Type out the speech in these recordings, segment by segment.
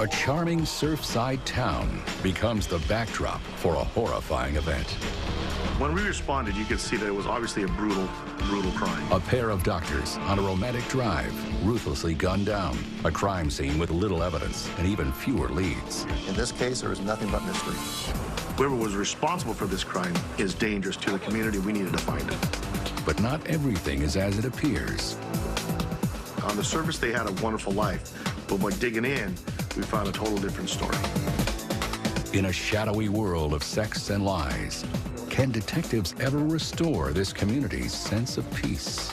A charming surfside town becomes the backdrop for a horrifying event. When we responded, you could see that it was obviously a brutal crime. A pair of doctors on a romantic drive, ruthlessly gunned down. A crime scene with little evidence and even fewer leads. In this case, there was nothing but mystery. Whoever was responsible for this crime is dangerous to the community. We needed to find him. But not everything is as it appears. On the surface, they had a wonderful life, but by digging in, we found a total different story. In a shadowy world of sex and lies, can detectives ever restore this community's sense of peace?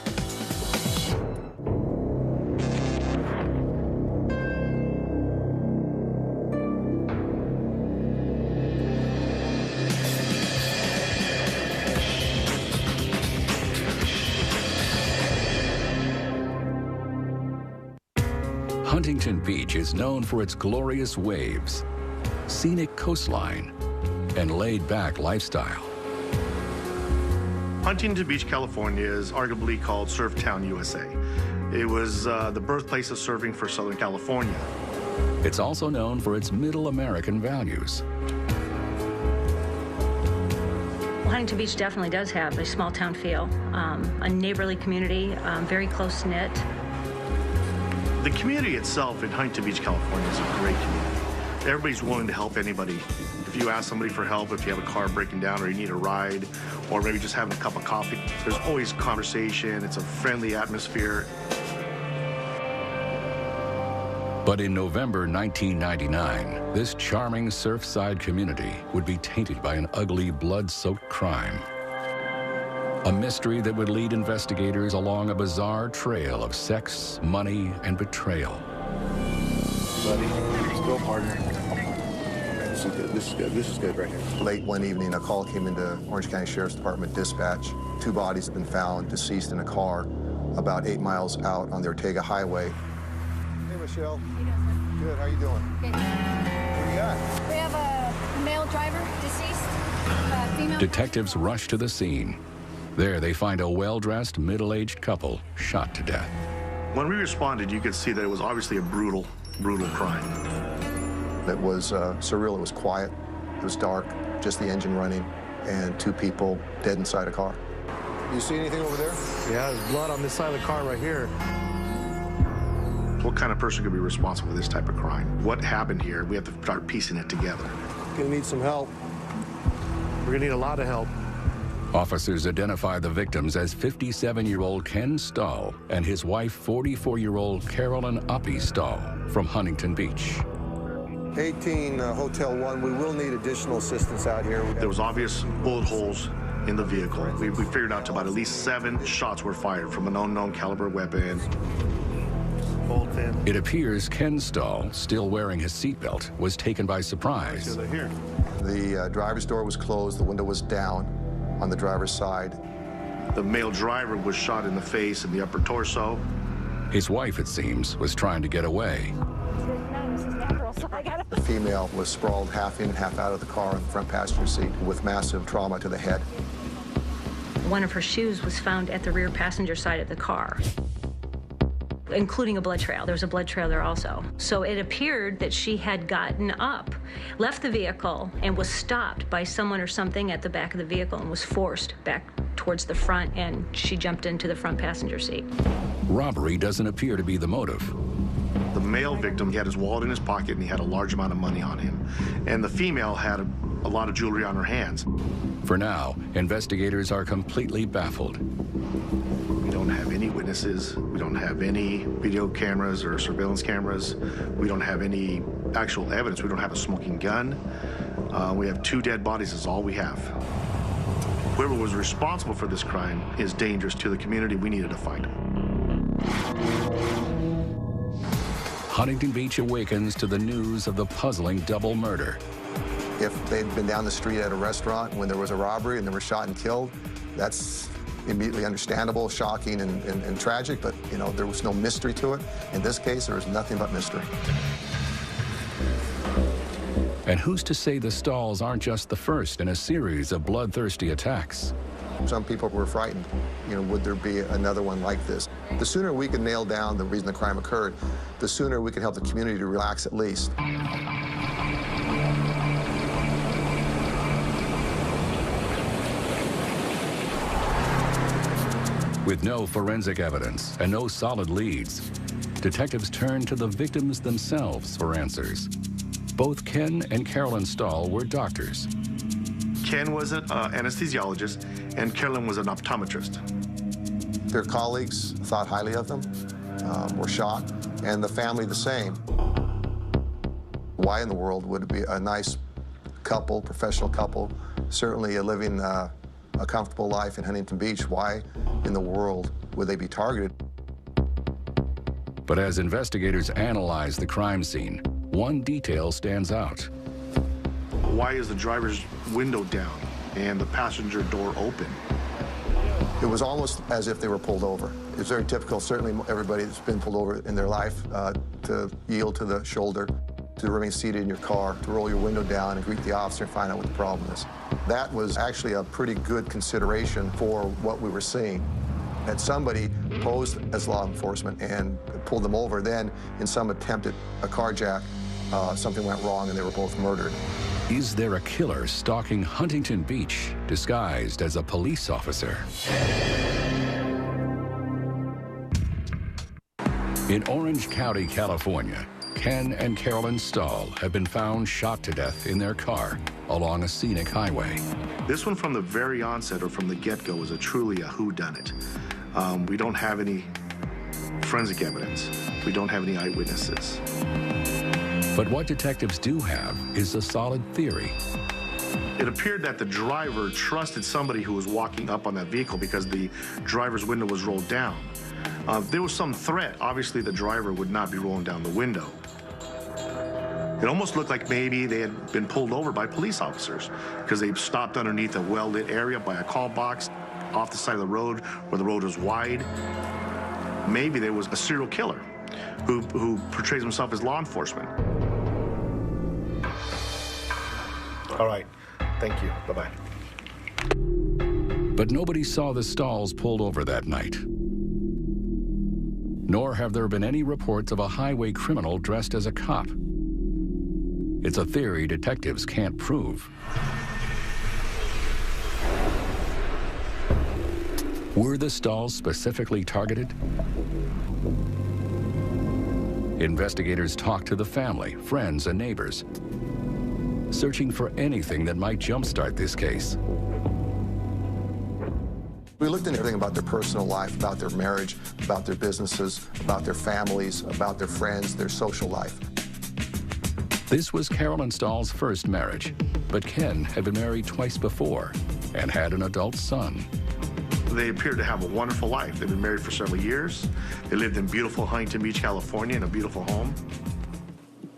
Huntington Beach is known for its glorious waves, scenic coastline, and laid-back lifestyle. Huntington Beach, California is arguably called Surf Town, USA. It was the birthplace of surfing for Southern California. It's also known for its middle American values. Huntington Beach definitely does have a small town feel, a neighborly community, very close-knit. The community itself in Huntington Beach, California is a great community. Everybody's willing to help anybody. If you ask somebody for help, if you have a car breaking down or you need a ride, or maybe just having a cup of coffee, there's always conversation. It's a friendly atmosphere. But in November 1999, this charming surfside community would be tainted by an ugly, blood-soaked crime. A mystery that would lead investigators along a bizarre trail of sex, money, and betrayal. Buddy, let's go, partner. This is good. This is good. This is good right here. Late one evening, a call came into Orange County Sheriff's Department dispatch. 2 bodies have been found deceased in a car about 8 miles out on the Ortega Highway. Hey, Michelle. How you doing, sir? Good. How you doing? Good. What do you got? We have a male driver, deceased, female. Detectives rush to the scene. There, they find a well-dressed, middle-aged couple shot to death. When we responded, you could see that it was obviously a brutal crime. It was surreal. It was quiet. It was dark, just the engine running, and 2 people dead inside a car. You see anything over there? Yeah, there's blood on this side of the car right here. What kind of person could be responsible for this type of crime? What happened here? We have to start piecing it together. Gonna need some help. We're gonna need a lot of help. Officers identify the victims as 57-year-old Ken Stahl and his wife, 44-year-old Carolyn Oppie Stahl from Huntington Beach. 18 Hotel 1, we will need additional assistance out here. There was obvious bullet holes in the vehicle. We figured out about at least 7 shots were fired from an unknown caliber weapon. It appears Ken Stahl, still wearing his seatbelt, was taken by surprise. The driver's door was closed, the window was down on the driver's side. The male driver was shot in the face and the upper torso. His wife, it seems, was trying to get away. The female was sprawled half in and half out of the car in the front passenger seat with massive trauma to the head. One of her shoes was found at the rear passenger side of the car, including a blood trail. There was a blood trail there also. So it appeared that she had gotten up, left the vehicle, and was stopped by someone or something at the back of the vehicle and was forced back towards the front, and she jumped into the front passenger seat. Robbery doesn't appear to be the motive. The male victim, he had his wallet in his pocket and he had a large amount of money on him. And the female had a lot of jewelry on her hands. For now, investigators are completely baffled. We don't have any witnesses. We don't have any video cameras or surveillance cameras. We don't have any actual evidence. We don't have a smoking gun. We have 2 dead bodies is all we have. Whoever was responsible for this crime is dangerous to the community. We needed to find him. Huntington Beach awakens to the news of the puzzling double murder. If they'd been down the street at a restaurant when there was a robbery and they were shot and killed, that's immediately understandable, shocking, and tragic, but, you know, there was no mystery to it. In this case, there was nothing but mystery. And who's to say the Stahls aren't just the first in a series of bloodthirsty attacks? Some people were frightened. You know, would there be another one like this? The sooner we can nail down the reason the crime occurred, the sooner we can help the community to relax at least. With no forensic evidence and no solid leads, detectives turned to the victims themselves for answers. Both Ken and Carolyn Stahl were doctors. Ken was an anesthesiologist, and Carolyn was an optometrist. Their colleagues thought highly of them, were shocked, and the family the same. Why in the world would it be a nice couple, professional couple, certainly living a comfortable life in Huntington Beach? Why in the world would they be targeted? But as investigators analyze the crime scene, one detail stands out. Why is the driver's window down and the passenger door open? It was almost as if they were pulled over. It's very typical, certainly everybody that's been pulled over in their life, to yield to the shoulder, to remain seated in your car, to roll your window down and greet the officer and find out what the problem is. That was actually a pretty good consideration for what we were seeing. Had somebody posed as law enforcement and pulled them over, then in some attempt at a carjack, something went wrong and they were both murdered. Is there a killer stalking Huntington Beach disguised as a police officer? In Orange County, California, Ken and Carolyn Stahl have been found shot to death in their car along a scenic highway. This one from the very onset or from the get-go was truly a whodunit. We don't have any forensic evidence. We don't have any eyewitnesses. But what detectives do have is a solid theory. It appeared that the driver trusted somebody who was walking up on that vehicle because the driver's window was rolled down. There was some threat. Obviously, the driver would not be rolling down the window. It almost looked like maybe they had been pulled over by police officers because they stopped underneath a well-lit area by a call box off the side of the road where the road was wide. Maybe there was a serial killer who portrays himself as law enforcement. All right. Thank you. Bye-bye. But nobody saw the Stahls pulled over that night. Nor have there been any reports of a highway criminal dressed as a cop. It's a theory detectives can't prove. Were the Stahls specifically targeted? Investigators talked to the family, friends, and neighbors, searching for anything that might jumpstart this case. We looked into everything about their personal life, about their marriage, about their businesses, about their families, about their friends, their social life. This was Carolyn Stahl's first marriage, but Ken had been married twice before and had an adult son. They appeared to have a wonderful life. They've been married for several years. They lived in beautiful Huntington Beach, California, in a beautiful home.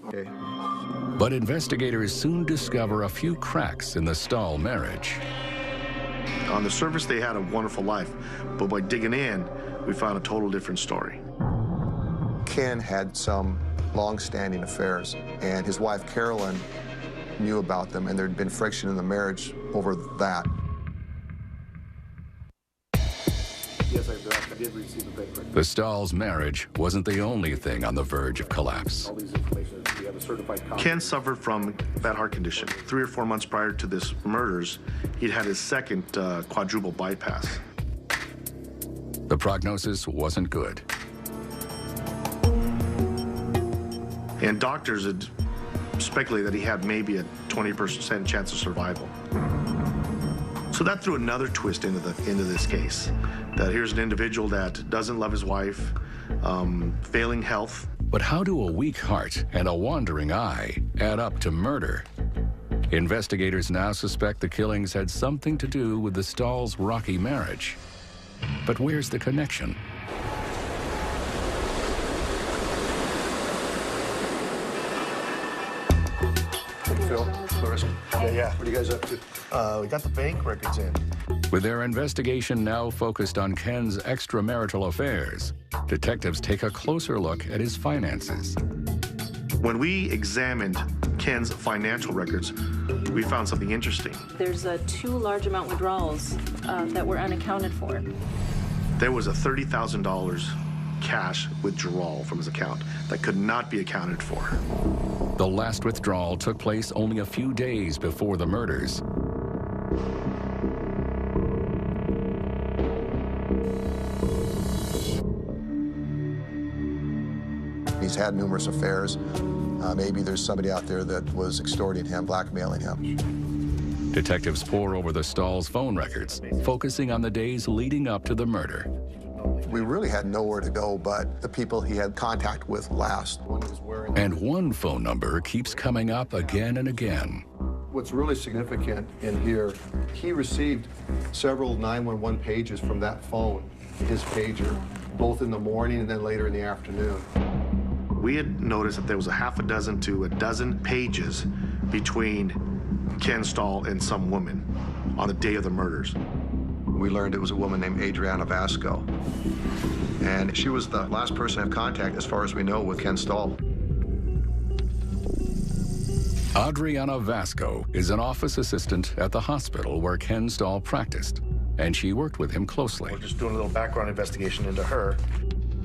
Okay. But investigators soon discover a few cracks in the Stahl marriage. On the surface, they had a wonderful life, but by digging in, we found a total different story. Ken had some long-standing affairs, and his wife, Carolyn, knew about them, and there had been friction in the marriage over that. Yes, I did receive the paper. The Stahl's marriage wasn't the only thing on the verge of collapse. All these information, we have a certified copy. Ken suffered from bad heart condition. 3 or 4 months prior to this murders, he'd had his second quadruple bypass. The prognosis wasn't good. And doctors had speculated that he had maybe a 20% chance of survival. So that threw another twist into this case. That here's an individual that doesn't love his wife, failing health. But how do a weak heart and a wandering eye add up to murder? Investigators now suspect the killings had something to do with the Stahl's rocky marriage. But where's the connection? Phil, Clarissa. Yeah. What are you guys up to? We got the bank records in. With their investigation now focused on Ken's extramarital affairs, detectives take a closer look at his finances. When we examined Ken's financial records, we found something interesting. There's 2 large amount withdrawals that were unaccounted for. There was a $30,000 cash withdrawal from his account that could not be accounted for. The last withdrawal took place only a few days before the murders. He's had numerous affairs. Maybe there's somebody out there that was extorting him, blackmailing him. Detectives pore over the Stahl's phone records, focusing on the days leading up to the murder. We really had nowhere to go but the people he had contact with last. And one phone number keeps coming up again and again. What's really significant in here, he received several 911 pages from that phone, his pager, both in the morning and then later in the afternoon. We had noticed that there was a half a dozen to a dozen pages between Ken Stahl and some woman on the day of the murders. We learned it was a woman named Adriana Vasco. And she was the last person to have contact, as far as we know, with Ken Stahl. Adriana Vasco is an office assistant at the hospital where Ken Stahl practiced, and she worked with him closely. We're just doing a little background investigation into her.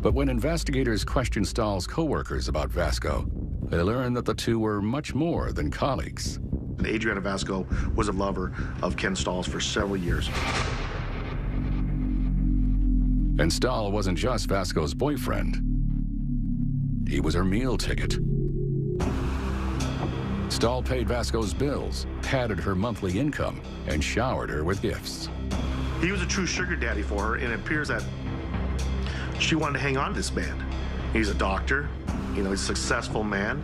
But when investigators questioned Stahl's co-workers about Vasco, they learned that the two were much more than colleagues. Adriana Vasco was a lover of Ken Stahl's for several years. And Stahl wasn't just Vasco's boyfriend. He was her meal ticket. Stahl paid Vasco's bills, padded her monthly income, and showered her with gifts. He was a true sugar daddy for her, and it appears that she wanted to hang on to this man. He's a doctor, he's a successful man.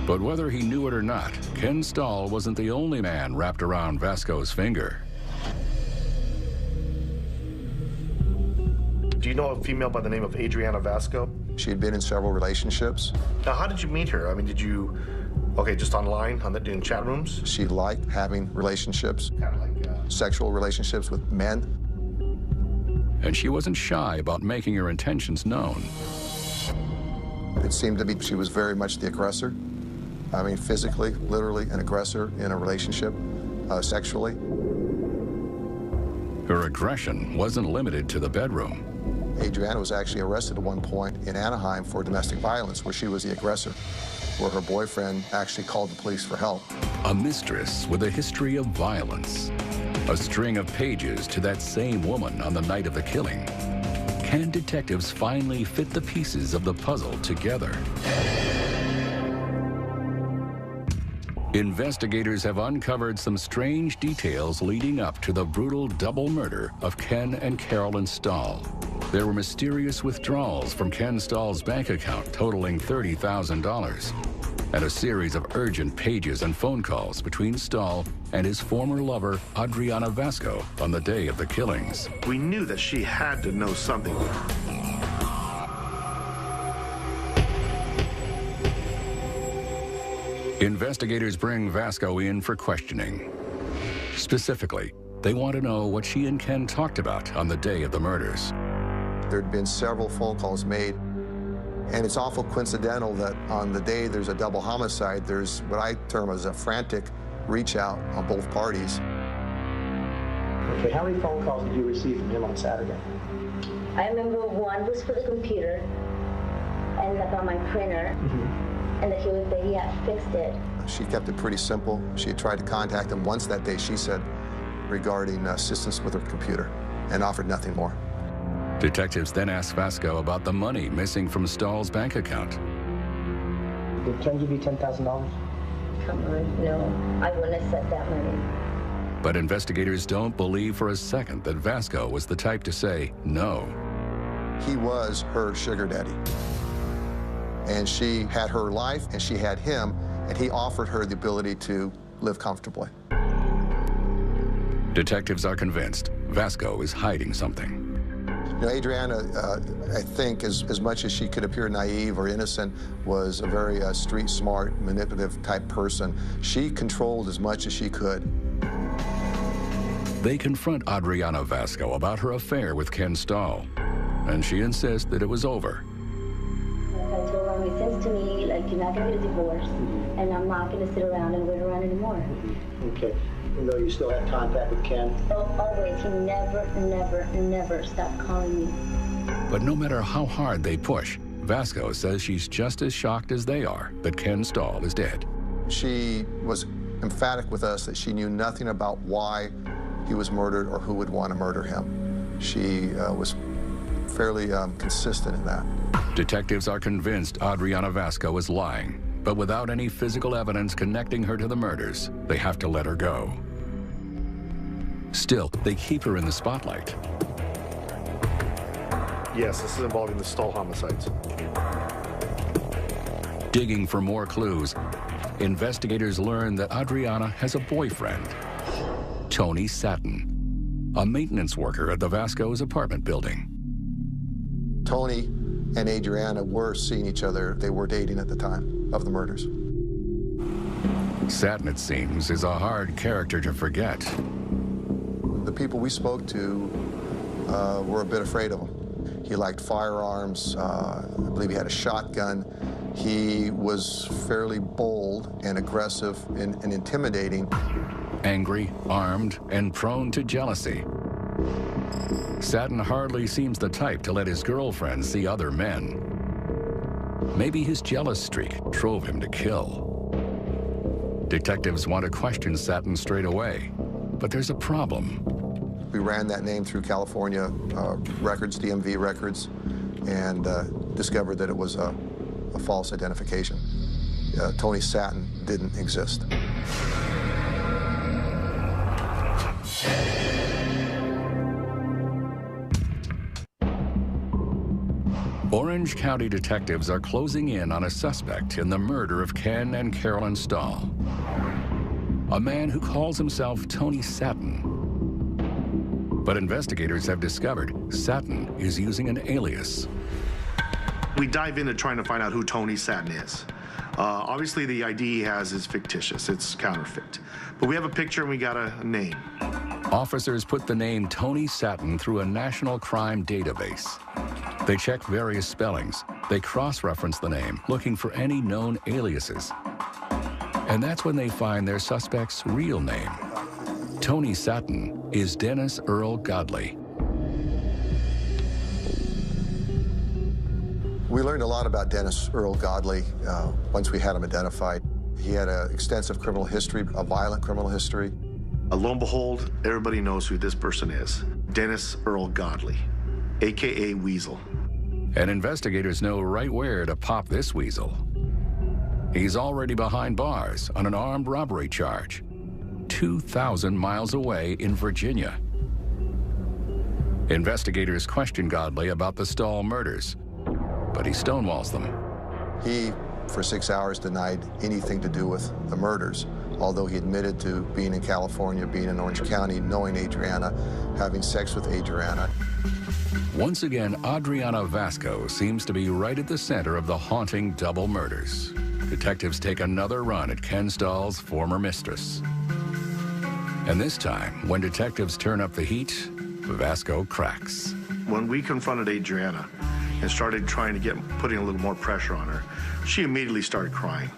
But whether he knew it or not, Ken Stahl wasn't the only man wrapped around Vasco's finger. Do you know a female by the name of Adriana Vasco? She had been in several relationships. Now, how did you meet her? I mean, did you, just online, in chat rooms? She liked having relationships, Kind of like, sexual relationships with men. And she wasn't shy about making her intentions known. It seemed to me she was very much the aggressor. I mean, physically, literally an aggressor in a relationship, sexually. Her aggression wasn't limited to the bedroom. Adriana was actually arrested at one point in Anaheim for domestic violence, where she was the aggressor, where her boyfriend actually called the police for help. A mistress with a history of violence. A string of pages to that same woman on the night of the killing. Can detectives finally fit the pieces of the puzzle together? Investigators have uncovered some strange details leading up to the brutal double murder of Ken and Carolyn Stahl. There were mysterious withdrawals from Ken Stahl's bank account totaling $30,000, and a series of urgent pages and phone calls between Stahl and his former lover, Adriana Vasco, on the day of the killings. We knew that she had to know something. Investigators bring Vasco in for questioning. Specifically, they want to know what she and Ken talked about on the day of the murders. There had been several phone calls made, and it's awful coincidental that on the day there's a double homicide, there's what I term as a frantic reach out on both parties. Okay, how many phone calls did you receive from him on Saturday? I remember one was for the computer and about my printer, and that he had fixed it. She kept it pretty simple. She had tried to contact him once that day, she said, regarding assistance with her computer, and offered nothing more. Detectives then asked Vasco about the money missing from Stahl's bank account. Did Ken give you $10,000? Come on, no, I wouldn't have said that money. But investigators don't believe for a second that Vasco was the type to say no. He was her sugar daddy. And she had her life, and she had him, and he offered her the ability to live comfortably. Detectives are convinced Vasco is hiding something. Adriana, I think, as much as she could appear naive or innocent, was a very street smart, manipulative type person. She controlled as much as she could. They confront Adriana Vasco about her affair with Ken Stahl, and she insists that it was over. I told him, it seems to me like you're not going to get a divorce, and I'm not going to sit around and wait around anymore. Okay. Even though you still have contact with Ken? Oh, always. He never, never, never stopped calling me. But no matter how hard they push, Vasco says she's just as shocked as they are that Ken Stahl is dead. She was emphatic with us that she knew nothing about why he was murdered or who would want to murder him. She was fairly consistent in that. Detectives are convinced Adriana Vasco is lying, but without any physical evidence connecting her to the murders, they have to let her go. Still, they keep her in the spotlight. Yes, this is involving the Stahl homicides. Digging for more clues, investigators learn that Adriana has a boyfriend, Tony Satin, a maintenance worker at the Vasco's apartment building. Tony and Adriana were seeing each other. They were dating at the time of the murders. Satin, it seems, is a hard character to forget. The people we spoke to were a bit afraid of him. He liked firearms. I believe he had a shotgun. He was fairly bold and aggressive and intimidating. Angry, armed, and prone to jealousy. Satin hardly seems the type to let his girlfriend see other men. Maybe his jealous streak drove him to kill. Detectives want to question Satin straight away, but there's a problem. We ran that name through California records, DMV records, and discovered that it was a false identification. Tony Satin didn't exist. Orange County detectives are closing in on a suspect in the murder of Ken and Carolyn Stahl. A man who calls himself Tony Satin. But investigators have discovered Satin is using an alias. We dive into trying to find out who Tony Satin is. Obviously, the ID he has is fictitious. It's counterfeit. But we have a picture and we got a name. Officers put the name Tony Satin through a national crime database. They check various spellings. They cross-reference the name, looking for any known aliases. And that's when they find their suspect's real name. Tony Satin is Dennis Earl Godley. We learned a lot about Dennis Earl Godley once we had him identified. He had an extensive criminal history, a violent criminal history. Lo and behold, everybody knows who this person is. Dennis Earl Godley, AKA Weasel. And investigators know right where to pop this weasel. He's already behind bars on an armed robbery charge, 2,000 miles away in Virginia. Investigators question Godley about the Stahl murders, but he stonewalls them. He, for 6 hours, denied anything to do with the murders, although he admitted to being in California, being in Orange County, knowing Adriana, having sex with Adriana. Once again, Adriana Vasco seems to be right at the center of the haunting double murders. Detectives take another run at Ken Stahl's former mistress. And this time, when detectives turn up the heat, Vasco cracks. When we confronted Adriana and started trying to putting a little more pressure on her, she immediately started crying.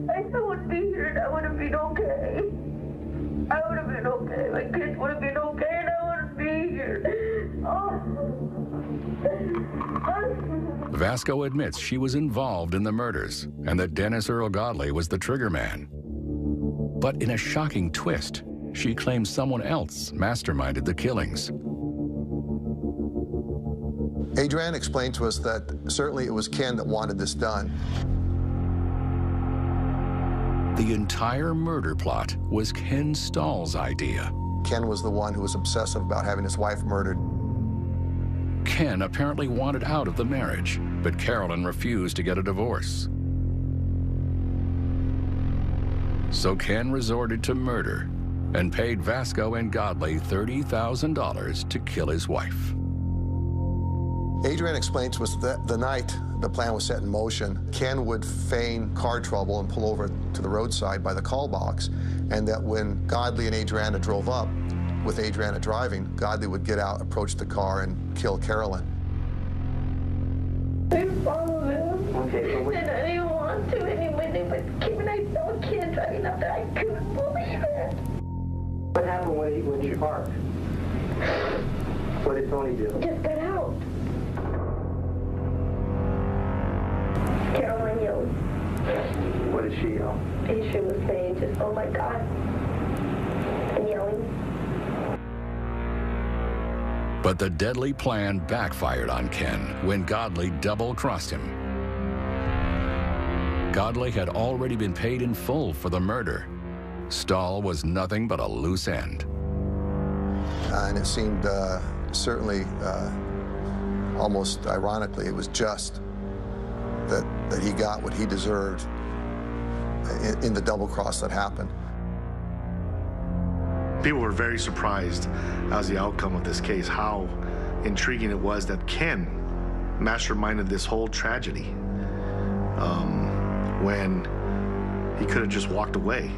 I still wouldn't be here and I would have been okay. I would have been okay. My kids would have been okay and I wouldn't be here. Vasco admits she was involved in the murders and that Dennis Earl Godley was the trigger man. But in a shocking twist, she claims someone else masterminded the killings. Adriana explained to us that certainly it was Ken that wanted this done. The entire murder plot was Ken Stahl's idea. Ken was the one who was obsessive about having his wife murdered. Ken apparently wanted out of the marriage, but Carolyn refused to get a divorce. So Ken resorted to murder and paid Vasco and Godley $30,000 to kill his wife. Adrian explained to us that the night the plan was set in motion, Ken would feign car trouble and pull over to the roadside by the call box, and that when Godley and Adriana drove up, with Adriana driving, Godley would get out, approach the car, and kill Carolyn. I followed him. Okay, so And I didn't want to anyway, but Kim and I saw a kid driving up there. I couldn't believe it. what happened when you parked? What did Tony do? Just got out. Carolyn yelled. What did she yell? She was saying just, oh my God, and yelling. But the deadly plan backfired on Ken when Godley double-crossed him. Godley had already been paid in full for the murder. Stahl was nothing but a loose end. And it seemed certainly, almost ironically, it was just that he got what he deserved in the double cross that happened. People were very surprised as the outcome of this case, how intriguing it was that Ken masterminded this whole tragedy when he could have just walked away.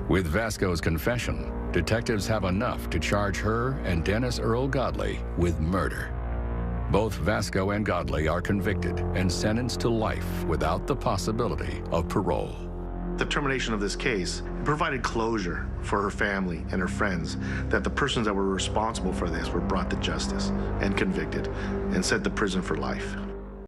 With Vasco's confession, detectives have enough to charge her and Dennis Earl Godley with murder. Both Vasco and Godley are convicted and sentenced to life without the possibility of parole. The termination of this case provided closure for her family and her friends that the persons that were responsible for this were brought to justice and convicted and sent to prison for life.